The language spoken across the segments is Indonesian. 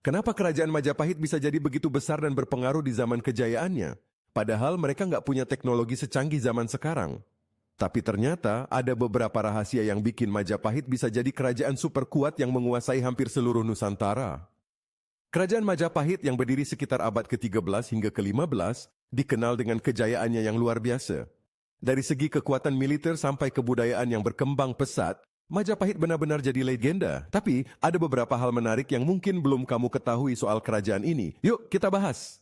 Kenapa kerajaan Majapahit bisa jadi begitu besar dan berpengaruh di zaman kejayaannya? Padahal mereka nggak punya teknologi secanggih zaman sekarang. Tapi ternyata ada beberapa rahasia yang bikin Majapahit bisa jadi kerajaan super kuat yang menguasai hampir seluruh Nusantara. Kerajaan Majapahit yang berdiri sekitar abad ke-13 hingga ke-15 dikenal dengan kejayaannya yang luar biasa. Dari segi kekuatan militer sampai kebudayaan yang berkembang pesat, Majapahit benar-benar jadi legenda. Tapi ada beberapa hal menarik yang mungkin belum kamu ketahui soal kerajaan ini. Yuk kita bahas.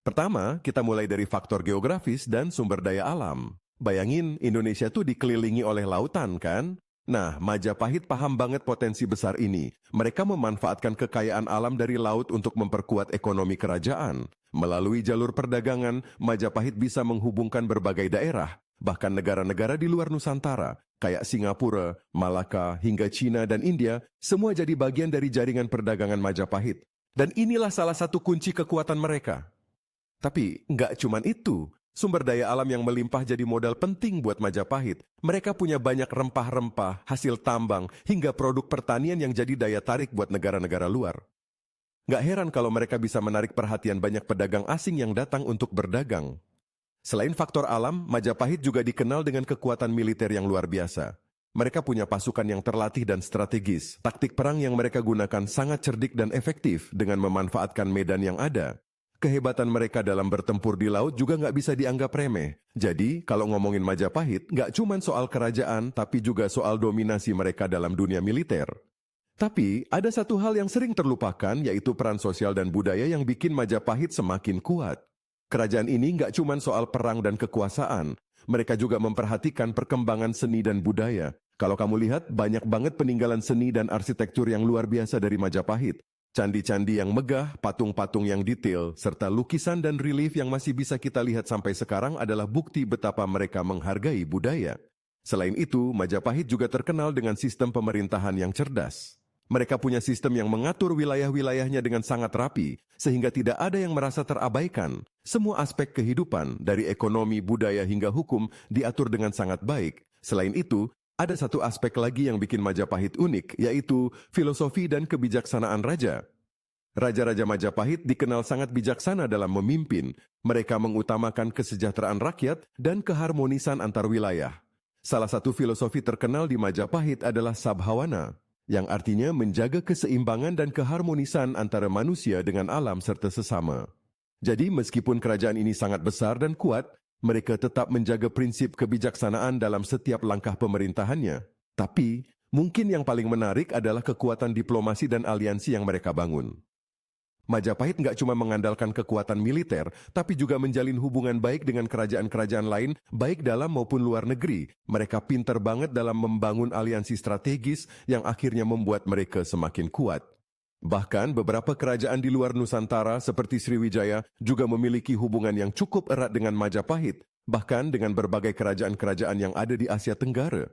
Pertama, kita mulai dari faktor geografis dan sumber daya alam. Bayangin, Indonesia tuh dikelilingi oleh lautan kan? Nah, Majapahit paham banget potensi besar ini. Mereka memanfaatkan kekayaan alam dari laut untuk memperkuat ekonomi kerajaan. Melalui jalur perdagangan, Majapahit bisa menghubungkan berbagai daerah, bahkan negara-negara di luar Nusantara, kayak Singapura, Malaka, hingga Cina dan India, semua jadi bagian dari jaringan perdagangan Majapahit. Dan inilah salah satu kunci kekuatan mereka. Tapi nggak cuman itu. Sumber daya alam yang melimpah jadi modal penting buat Majapahit. Mereka punya banyak rempah-rempah, hasil tambang, hingga produk pertanian yang jadi daya tarik buat negara-negara luar. Nggak heran kalau mereka bisa menarik perhatian banyak pedagang asing yang datang untuk berdagang. Selain faktor alam, Majapahit juga dikenal dengan kekuatan militer yang luar biasa. Mereka punya pasukan yang terlatih dan strategis. Taktik perang yang mereka gunakan sangat cerdik dan efektif dengan memanfaatkan medan yang ada. Kehebatan mereka dalam bertempur di laut juga nggak bisa dianggap remeh. Jadi, kalau ngomongin Majapahit, nggak cuma soal kerajaan, tapi juga soal dominasi mereka dalam dunia militer. Tapi, ada satu hal yang sering terlupakan, yaitu peran sosial dan budaya yang bikin Majapahit semakin kuat. Kerajaan ini nggak cuma soal perang dan kekuasaan. Mereka juga memperhatikan perkembangan seni dan budaya. Kalau kamu lihat, banyak banget peninggalan seni dan arsitektur yang luar biasa dari Majapahit. Candi-candi yang megah, patung-patung yang detail, serta lukisan dan relief yang masih bisa kita lihat sampai sekarang adalah bukti betapa mereka menghargai budaya. Selain itu, Majapahit juga terkenal dengan sistem pemerintahan yang cerdas. Mereka punya sistem yang mengatur wilayah-wilayahnya dengan sangat rapi, sehingga tidak ada yang merasa terabaikan. Semua aspek kehidupan, dari ekonomi, budaya hingga hukum, diatur dengan sangat baik. Selain itu, ada satu aspek lagi yang bikin Majapahit unik, yaitu filosofi dan kebijaksanaan raja. Raja-raja Majapahit dikenal sangat bijaksana dalam memimpin. Mereka mengutamakan kesejahteraan rakyat dan keharmonisan antar wilayah. Salah satu filosofi terkenal di Majapahit adalah Sabhawana, yang artinya menjaga keseimbangan dan keharmonisan antara manusia dengan alam serta sesama. Jadi meskipun kerajaan ini sangat besar dan kuat, mereka tetap menjaga prinsip kebijaksanaan dalam setiap langkah pemerintahannya. Tapi, mungkin yang paling menarik adalah kekuatan diplomasi dan aliansi yang mereka bangun. Majapahit nggak cuma mengandalkan kekuatan militer, tapi juga menjalin hubungan baik dengan kerajaan-kerajaan lain, baik dalam maupun luar negeri. Mereka pintar banget dalam membangun aliansi strategis yang akhirnya membuat mereka semakin kuat. Bahkan beberapa kerajaan di luar Nusantara seperti Sriwijaya juga memiliki hubungan yang cukup erat dengan Majapahit, bahkan dengan berbagai kerajaan-kerajaan yang ada di Asia Tenggara.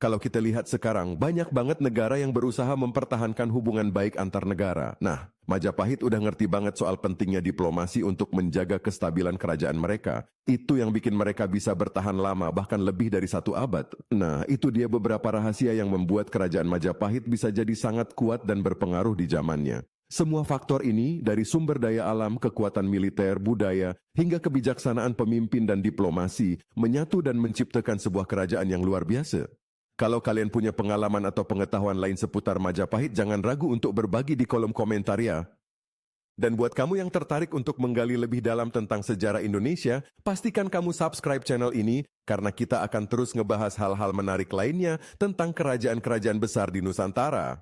Kalau kita lihat sekarang, banyak banget negara yang berusaha mempertahankan hubungan baik antar negara. Nah, Majapahit udah ngerti banget soal pentingnya diplomasi untuk menjaga kestabilan kerajaan mereka. Itu yang bikin mereka bisa bertahan lama, bahkan lebih dari 1 abad. Nah, itu dia beberapa rahasia yang membuat kerajaan Majapahit bisa jadi sangat kuat dan berpengaruh di zamannya. Semua faktor ini, dari sumber daya alam, kekuatan militer, budaya, hingga kebijaksanaan pemimpin dan diplomasi, menyatu dan menciptakan sebuah kerajaan yang luar biasa. Kalau kalian punya pengalaman atau pengetahuan lain seputar Majapahit, jangan ragu untuk berbagi di kolom komentar ya. Dan buat kamu yang tertarik untuk menggali lebih dalam tentang sejarah Indonesia, pastikan kamu subscribe channel ini, karena kita akan terus ngebahas hal-hal menarik lainnya tentang kerajaan-kerajaan besar di Nusantara.